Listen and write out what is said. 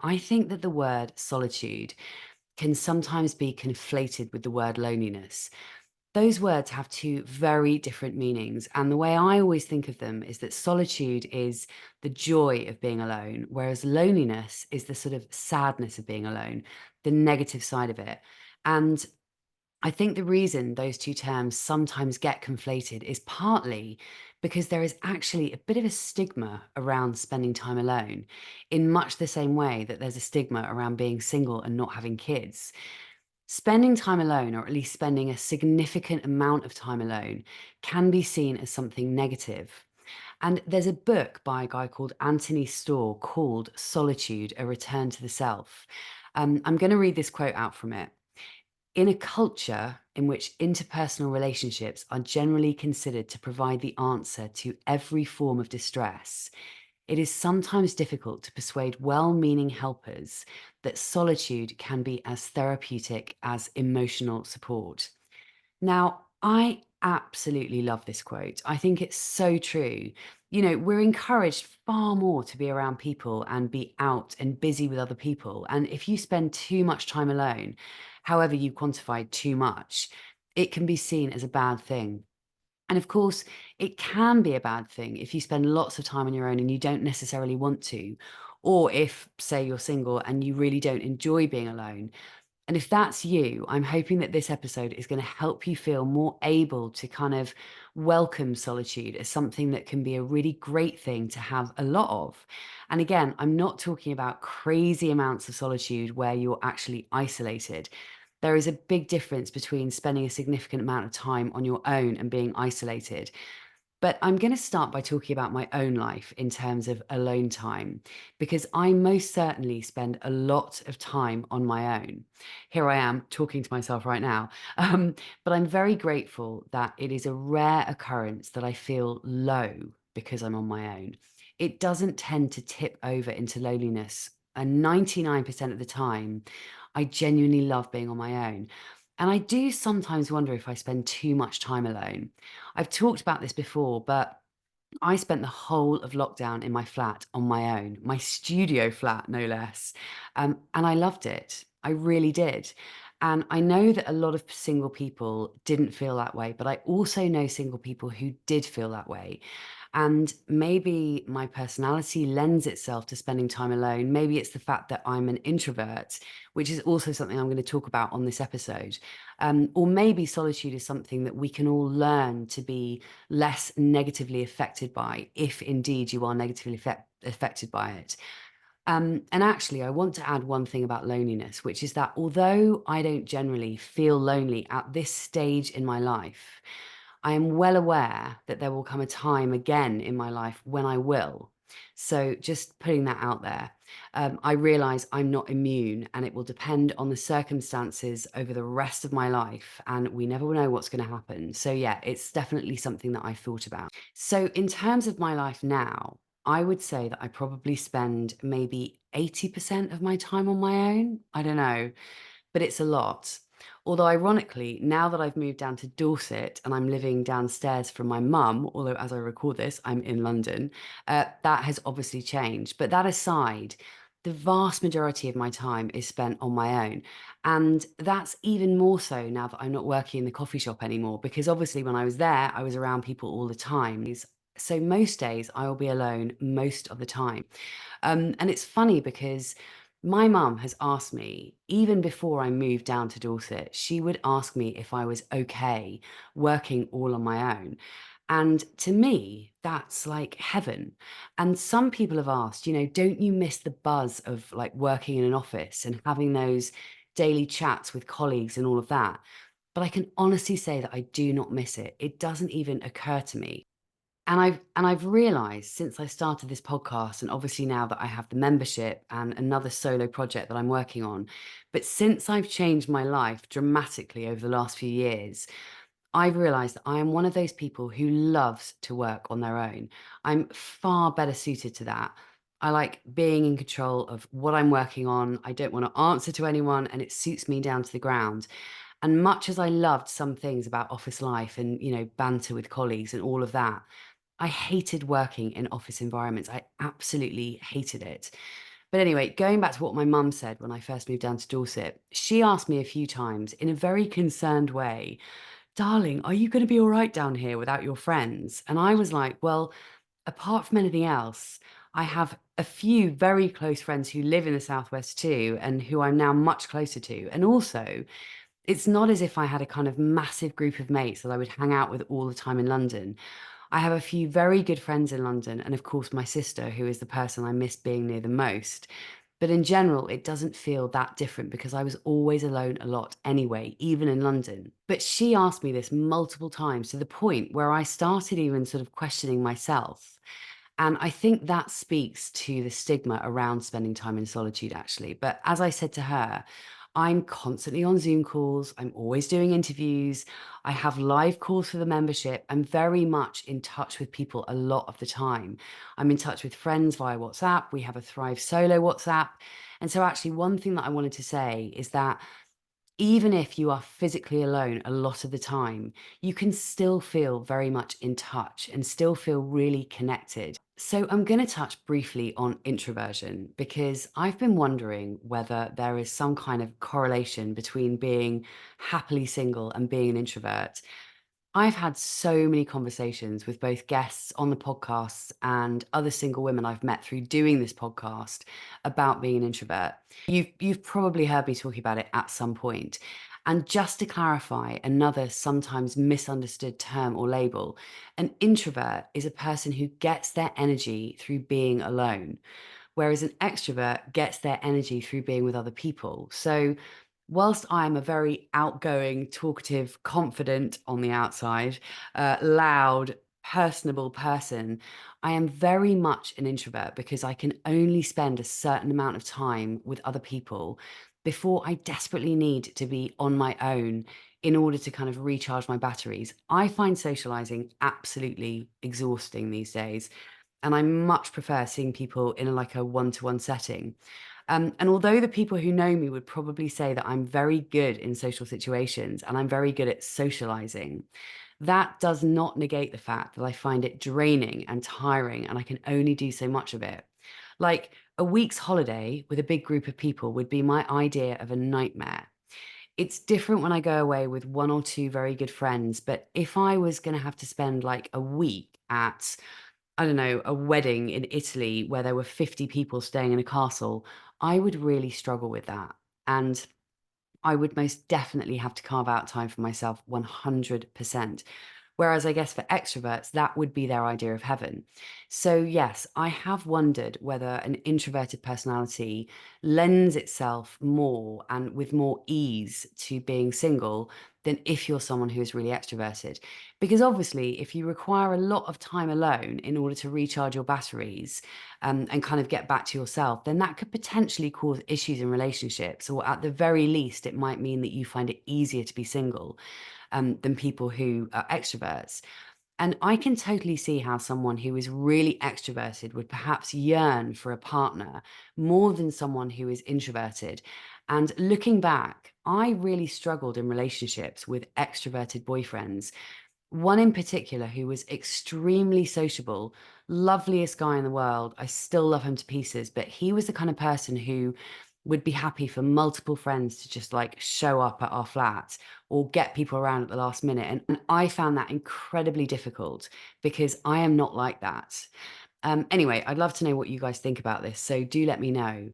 I think that the word solitude can sometimes be conflated with the word loneliness. Those words have two very different meanings. And the way I always think of them is that solitude is the joy of being alone, whereas loneliness is the sort of sadness of being alone, the negative side of it. And I think the reason those two terms sometimes get conflated is partly because there is actually a bit of a stigma around spending time alone, in much the same way that there's a stigma around being single and not having kids. Spending time alone, or at least spending a significant amount of time alone, can be seen as something negative. And there's a book by a guy called Anthony Storr called Solitude, A Return to the Self. I'm going to read this quote out from it. In a culture in which interpersonal relationships are generally considered to provide the answer to every form of distress, it is sometimes difficult to persuade well-meaning helpers that solitude can be as therapeutic as emotional support. Now, I absolutely love this quote. I think it's so true. We're encouraged far more to be around people and be out and busy with other people. And if you spend too much time alone, however you quantify too much, it can be seen as a bad thing. And of course, it can be a bad thing if you spend lots of time on your own and you don't necessarily want to, or if, say, you're single and you really don't enjoy being alone. And if that's you, I'm hoping that this episode is going to help you feel more able to kind of welcome solitude as something that can be a really great thing to have a lot of. And again, I'm not talking about crazy amounts of solitude where you're actually isolated. There is a big difference between spending a significant amount of time on your own and being isolated. But I'm going to start by talking about my own life in terms of alone time, because I most certainly spend a lot of time on my own. Here I am talking to myself right now. But I'm very grateful that it is a rare occurrence that I feel low because I'm on my own. It doesn't tend to tip over into loneliness. And 99% of the time, I genuinely love being on my own. And I do sometimes wonder if I spend too much time alone. I've talked about this before, but I spent the whole of lockdown in my flat on my own, my studio flat, no less. And I loved it. I really did. And I know that a lot of single people didn't feel that way, but I also know single people who did feel that way. And maybe my personality lends itself to spending time alone. Maybe it's the fact that I'm an introvert, which is also something I'm going to talk about on this episode. Or maybe solitude is something that we can all learn to be less negatively affected by, if indeed you are negatively affected by it. And actually, I want to add one thing about loneliness, which is that although I don't generally feel lonely at this stage in my life, I am well aware that there will come a time again in my life when I will. So just putting that out there, I realize I'm not immune and it will depend on the circumstances over the rest of my life. And we never know what's going to happen. So yeah, it's definitely something that I've thought about. So in terms of my life now, I would say that I probably spend maybe 80% of my time on my own. I don't know, but it's a lot. Although ironically, now that I've moved down to Dorset and I'm living downstairs from my mum, although as I record this, I'm in London, that has obviously changed. But that aside, the vast majority of my time is spent on my own. And that's even more so now that I'm not working in the coffee shop anymore, because obviously when I was there, I was around people all the time. So most days I will be alone most of the time. And it's funny because my mum has asked me, even before I moved down to Dorset, she would ask me if I was okay working all on my own. And to me, that's like heaven. And some people have asked, don't you miss the buzz of like working in an office and having those daily chats with colleagues and all of that? But I can honestly say that I do not miss it. It doesn't even occur to me. And I've realized since I started this podcast, and obviously now that I have the membership and another solo project that I'm working on, but since I've changed my life dramatically over the last few years, I've realized that I am one of those people who loves to work on their own. I'm far better suited to that. I like being in control of what I'm working on. I don't want to answer to anyone, and it suits me down to the ground. And much as I loved some things about office life and, banter with colleagues and all of that, I hated working in office environments. I absolutely hated it. But anyway, going back to what my mum said when I first moved down to Dorset, she asked me a few times in a very concerned way, "Darling, are you going to be all right down here without your friends?" And I was like, well, apart from anything else, I have a few very close friends who live in the Southwest too, and who I'm now much closer to. And also, it's not as if I had a kind of massive group of mates that I would hang out with all the time in London. I have a few very good friends in London, and of course, my sister, who is the person I miss being near the most. But in general, it doesn't feel that different because I was always alone a lot anyway, even in London. But she asked me this multiple times to the point where I started even sort of questioning myself. And I think that speaks to the stigma around spending time in solitude, actually. But as I said to her, I'm constantly on Zoom calls. I'm always doing interviews. I have live calls for the membership. I'm very much in touch with people a lot of the time. I'm in touch with friends via WhatsApp. We have a Thrive Solo WhatsApp. And so, actually, one thing that I wanted to say is that even if you are physically alone a lot of the time, you can still feel very much in touch and still feel really connected. So, I'm going to touch briefly on introversion because I've been wondering whether there is some kind of correlation between being happily single and being an introvert. I've had so many conversations with both guests on the podcasts and other single women I've met through doing this podcast about being an introvert. You've probably heard me talking about it at some point. And just to clarify, another sometimes misunderstood term or label, an introvert is a person who gets their energy through being alone, whereas an extrovert gets their energy through being with other people. So, whilst I'm a very outgoing, talkative, confident on the outside, loud, personable person, I am very much an introvert because I can only spend a certain amount of time with other people before I desperately need to be on my own in order to kind of recharge my batteries. I find socializing absolutely exhausting these days, and I much prefer seeing people in like a one-to-one setting. And although the people who know me would probably say that I'm very good in social situations and I'm very good at socializing, that does not negate the fact that I find it draining and tiring and I can only do so much of it. Like a week's holiday with a big group of people would be my idea of a nightmare. It's different when I go away with one or two very good friends, but if I was going to have to spend like a week at, I don't know, a wedding in Italy where there were 50 people staying in a castle, I would really struggle with that. And I would most definitely have to carve out time for myself 100%. Whereas I guess for extroverts, that would be their idea of heaven. So, yes, I have wondered whether an introverted personality lends itself more and with more ease to being single than if you're someone who is really extroverted. Because obviously, if you require a lot of time alone in order to recharge your batteries and kind of get back to yourself, then that could potentially cause issues in relationships, or at the very least, it might mean that you find it easier to be single than people who are extroverts. And I can totally see how someone who is really extroverted would perhaps yearn for a partner more than someone who is introverted. And looking back, I really struggled in relationships with extroverted boyfriends. One in particular who was extremely sociable, loveliest guy in the world. I still love him to pieces, but he was the kind of person who would be happy for multiple friends to just like show up at our flat or get people around at the last minute. And I found that incredibly difficult because I am not like that. Anyway, I'd love to know what you guys think about this. So do let me know.